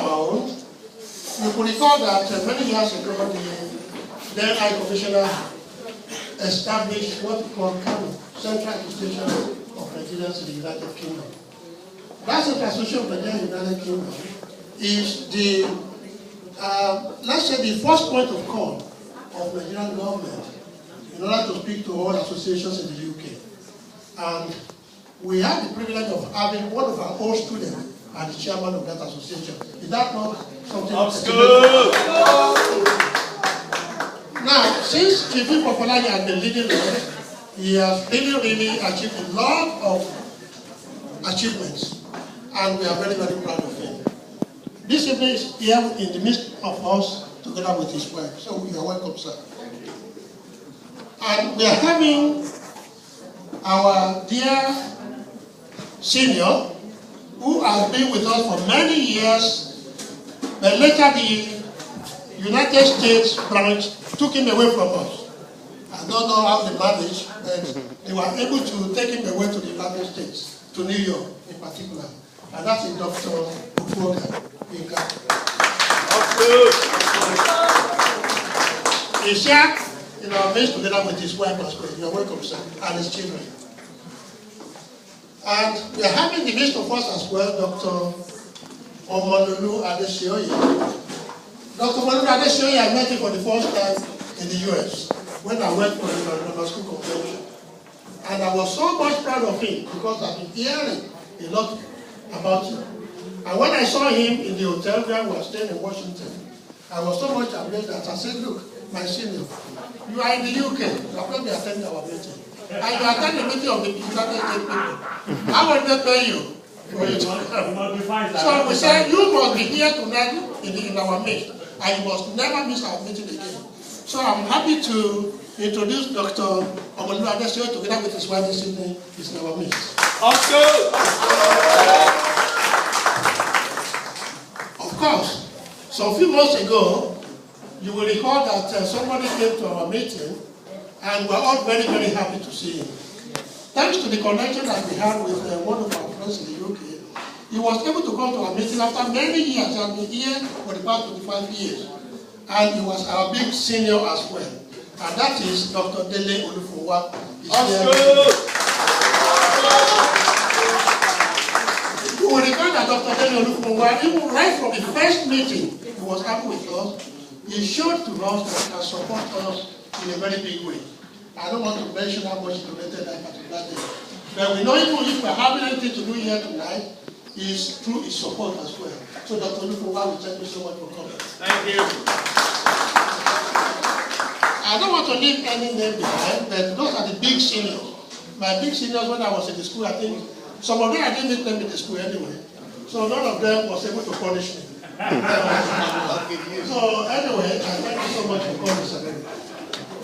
our own, you could recall that many years ago, the then High Commissioner established what we call CANO, Central Association of Nigerians in the United Kingdom. That Central Association of Nigerians in the United Kingdom is the, let's say, the first point of call of the Nigerian government in order to speak to all associations in the UK. And we have the privilege of having one of our old students as the chairman of that association. Is that not something? Now, since Chief Popolani has been leading us, he has really achieved a lot of achievements, and we are very, very proud of him. This evening is here in the midst of us, together with his wife. So you are welcome, sir. And we are having our dear senior, who has been with us for many years, but later the United States branch took him away from us. I don't know how they managed, but they were able to take him away to the United States, to New York in particular. And that is Dr. Ojo. He's here in our midst together with his wife as well. You're welcome, sir, and his children. And we are having in the midst of us as well Dr. Omololu Adesioye. Dr. Omololu Adesioye, I met him for the first time in the US when I went for the grammar school convention. And I was so much proud of him because I've been hearing a lot about him. And when I saw him in the hotel where we were staying in Washington, I was so much amazed that I said, look, my senior, you are in the UK, you are going to be attending our meeting. And you attend the meeting of the United States people. How will they pay you? So we said, you must be here tonight in our midst, and you must never miss our meeting again. So I'm happy to introduce Dr. Omololu Adesioye together with his wife this evening in our midst. Of course, so a few months ago, you will recall that somebody came to our meeting, and we're all very, very happy to see him. Thanks to the connection that we had with one of our friends in the UK, he was able to come to our meeting after many years. He has been here for the past 25 years. And he was our big senior as well. And that is Dr. Dele Olufunwa. You will recall that Dr. Dele Olufunwa, even right from the first meeting, he was happy with us. He showed to us that he can support us in a very big way. I don't want to mention how much he donated that particular day. But we know even if we're having anything to do here tonight, is through his support as well. So Dr. Olufunwa, we thank you so much for coming. Thank you. I don't want to leave any name behind, but those are the big seniors. My big seniors when I was in the school, I think, some of them I didn't meet them in the school anyway. So none of them was able to punish me. So anyway, I thank you so much for coming, sir.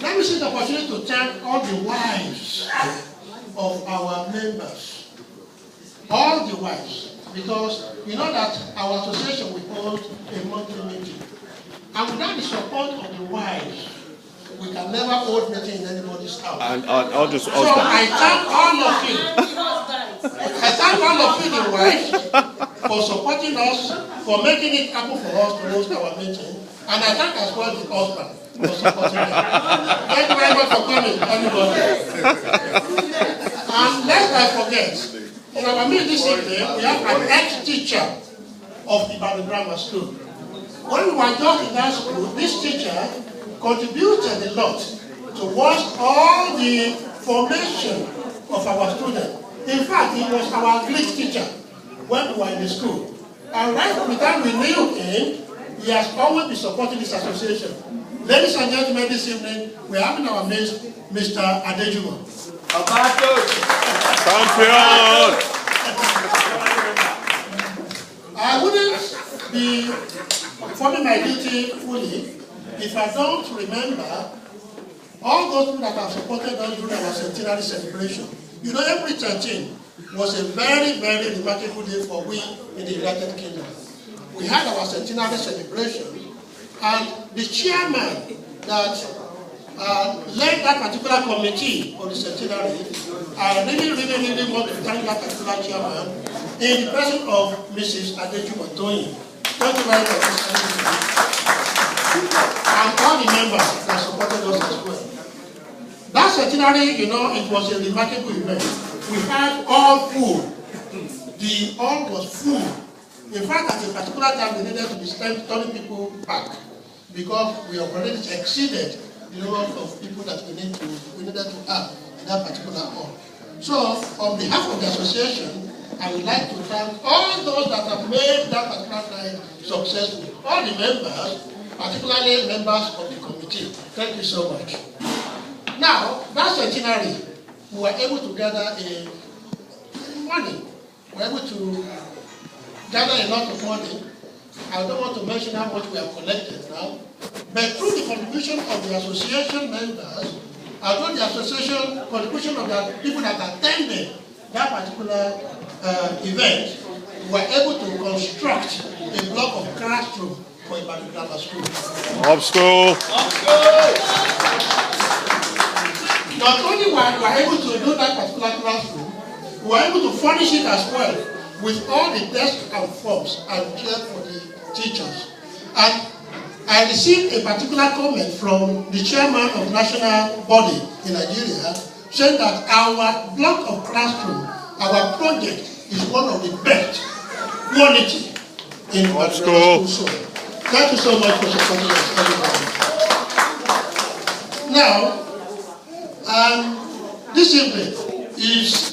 Let me see the opportunity to thank all the wives of our members. All the wives. Because you know that our association will hold a monthly meeting. And without the support of the wives, we can never hold meeting in anybody's house. And all the so I thank all of you. I thank all of you, the wives, for supporting us, for making it happen for us to host our meeting. And I thank as well the husband for supporting us. Thank you very much for coming, everybody. And lest I forget, in our meeting this evening, we have an ex-teacher of IBADAN Grammar School. When we were just in that school, this teacher contributed a lot towards all the formation of our students. In fact, he was our Greek teacher when we were in the school. And right from the time we knew him, he has always been supporting this association. Ladies and gentlemen, this evening, we are having our midst Mr. Adejumo. Champion! I wouldn't be performing my duty fully if I don't remember all those people that have supported us during our centenary celebration. You know, April 13 was a very, very remarkable day for we in the United Kingdom. We had our centenary celebration, and the chairman that led that particular committee on the centenary, I really want to thank that particular chairman in the person of Mrs. Adejumo. Thank you very much. And all the members that supported us as well. That centenary, you know, it was a remarkable event. We had all full. The hall was full. In fact, at a particular time, we needed to be turning people back because we have already exceeded the number of people that we needed to have in that particular hall. So, on behalf of the association, I would like to thank all those that have made that particular night successful. All the members, particularly members of the committee. Thank you so much. Now, that centenary, we were able to gather money. We were able to gather a lot of money. I don't want to mention how much we have collected now. But through the contribution of the association members, although the association contribution of the people that attended that particular event, we were able to construct a block of classroom for IBADAN Grammar School. Up school. Not only were we able to do that particular classroom, we were able to furnish it as well with all the desks and forms and chairs for the teachers. And I received a particular comment from the chairman of national body in Nigeria saying that our block of classroom, our project is one of the best quality in our school. So, thank you so much for supporting us, everybody. Now, this evening is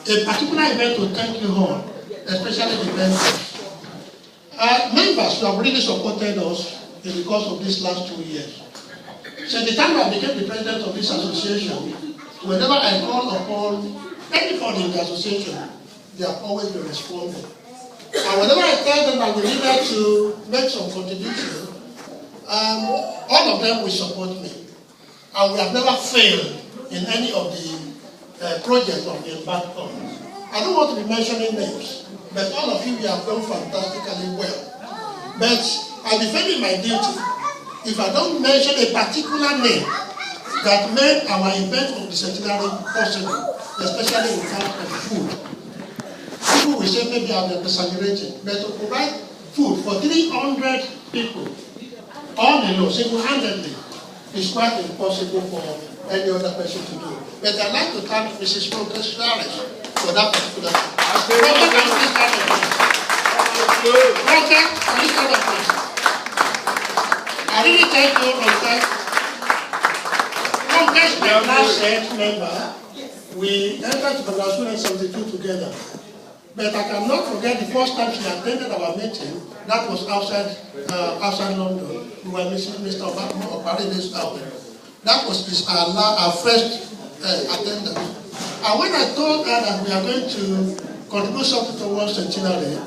a particular event to thank you all, especially the members. Members who have really supported us in the course of these last 2 years. Since the time I became the president of this association, whenever I call upon anybody in the association, they have always been responding. And whenever I tell them that we needed to make some contribution, all of them will support me. And we have never failed in any of the projects of the embarked on. I don't want to be mentioning names, but all of you have done fantastically well. But I'm defending my duty if I don't mention a particular name that made our event of the centenary possible, especially in terms of food. People will say maybe I'm exaggerating, but to provide food for 300 people on the low, single-handedly, is quite impossible for any other person to do. But I'd like to thank Mrs. Progress for that particular thing. I really thank you, Roger. Progress, my last set member, we entered to the school in 72 together. But I cannot forget the first time she attended our meeting. That was outside London. We were missing Mr. Obari's house. That was our first attendance. And when I told her that we are going to contribute something towards centenary,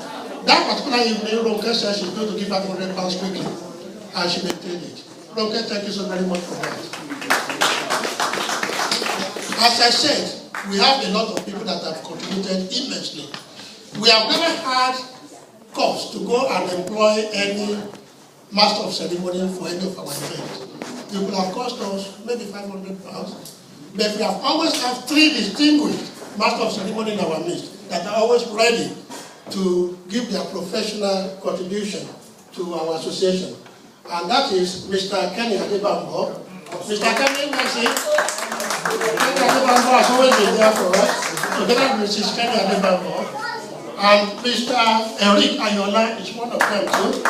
that particular evening, Ronke said she's going to give her £100 quickly. And she maintained it. Ronke, thank you so very much for that. As I said, we have a lot of people that have contributed immensely. We have never had cost to go and employ any master of ceremony for any of our events. It would have cost us maybe £500. But we have always had 3 distinguished master of ceremony in our midst that are always ready to give their professional contribution to our association. And that is Mr. Kenny Adebambo. Mr. Kenny, Kenny Adebambo has always been there for us, together with Mrs. Kenny Adebambo. And Mr. Eric Ayola is one of them too. He's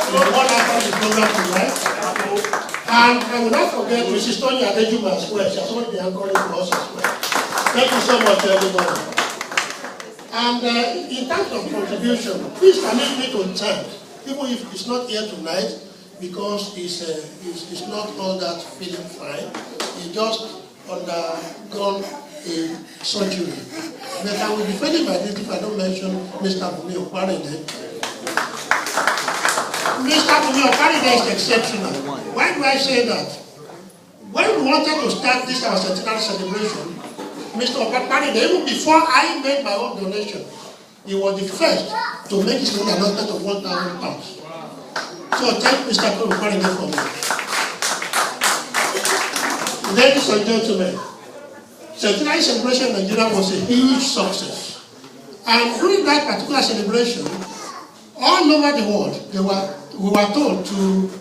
the one that comes to the program tonight. And I will not forget Mrs. Tony Adejuma as well. She has always been anchoring to us as well. Thank you so much, everybody. And in terms of contribution, please permit me to thank, even if it's not here tonight, because it's not all that feeling fine. He just undergone a surgery. But I will be defending my duty if I don't mention Mr. Bumi Okparide. Mr. Bumi Okparide is exceptional. Why do I say that? When we wanted to start this our centenary celebration, Mr. Okparide, even before I made my own donation, he was the first to make his own allotment of £1,000. So thank Mr. Okparide for me. Ladies and gentlemen, centenary celebration in Nigeria was a huge success. And during that particular celebration, all over the world, we were told to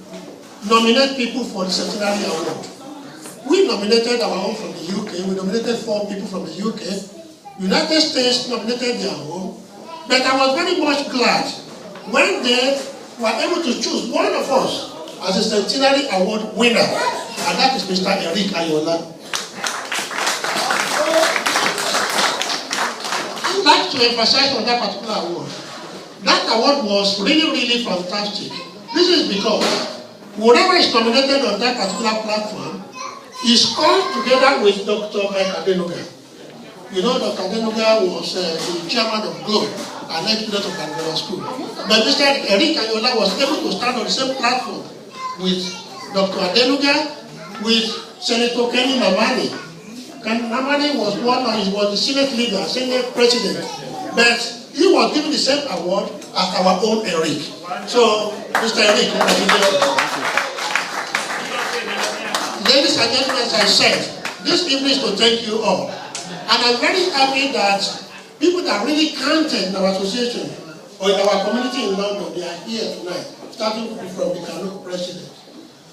nominate people for the Centenary Award. We nominated our own from the UK. We nominated 4 people from the UK. United States nominated their own. But I was very much glad when they were able to choose one of us as a Centenary Award winner, and that is Mr. Eric Ayola. I'd like to emphasize on that particular award. That award was really, really fantastic. This is because whoever is nominated on that particular platform is called together with Dr. Aderemi. You know, Dr. Aderemi was the chairman of GLOBE and ex-student of IBADAN Grammar School. But Mr. Eric Ayola was able to stand on the same platform with Dr. Aderemi, with Senator Kenny Mamani. Kenny Mamani was he was the Senate leader, Senate president. But he was given the same award as our own Eric. So, Mr. Eric, ladies and gentlemen, as I said, this evening is to thank you all. And I'm very happy that people that really counted in our association or in our community in London, they are here tonight, starting from the Kano president.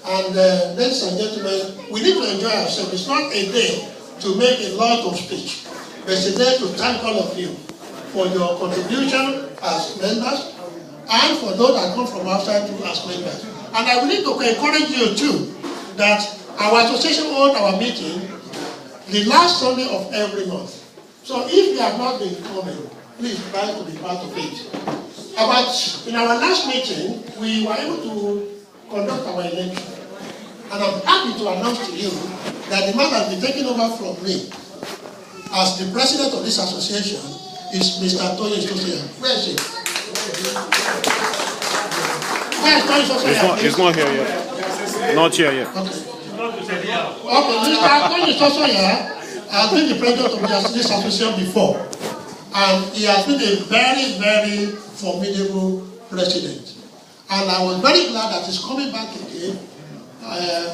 And ladies and gentlemen, we need to enjoy ourselves. It's not a day to make a lot of speech, but it's a day to thank all of you for your contribution as members and for those that come from outside too as members. And I will need to encourage you too that our association holds our meeting the last Sunday of every month. So if you have not been coming, please try to be part of it. In our last meeting, we were able to conduct our election. And I'm happy to announce to you that the man that will be taking over from me as the president of this association is Mr. Tony Sosoya. Where is he? Where is Tony Sosoya? He's not here yet. Not here yet. Okay, Mr. Tony Sosoya has been the president of this association before. And he has been a very, very formidable president. And I was very glad that he's coming back again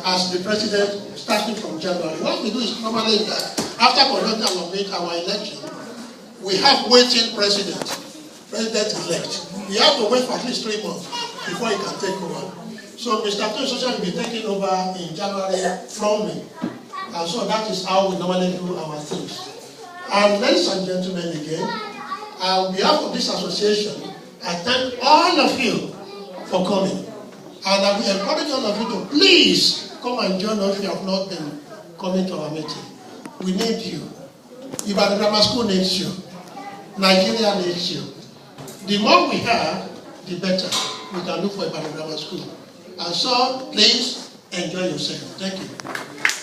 as the president starting from January. What we do is normally that after conducting our election, we have waiting president-elect. We have to wait for at least 3 months before he can take over. So Mr. Tony Sosoya will be taking over in January from me. And so that is how we normally do our things. And ladies and gentlemen, again, on behalf of this association, I thank all of you for coming. And I will encourage all of you to please come and join us if you have not been coming to our meeting. We need you. IBADAN Grammar School needs you. Nigeria needs you. The more we have, the better we can look for IBADAN Grammar School. And so, please enjoy yourself. Thank you.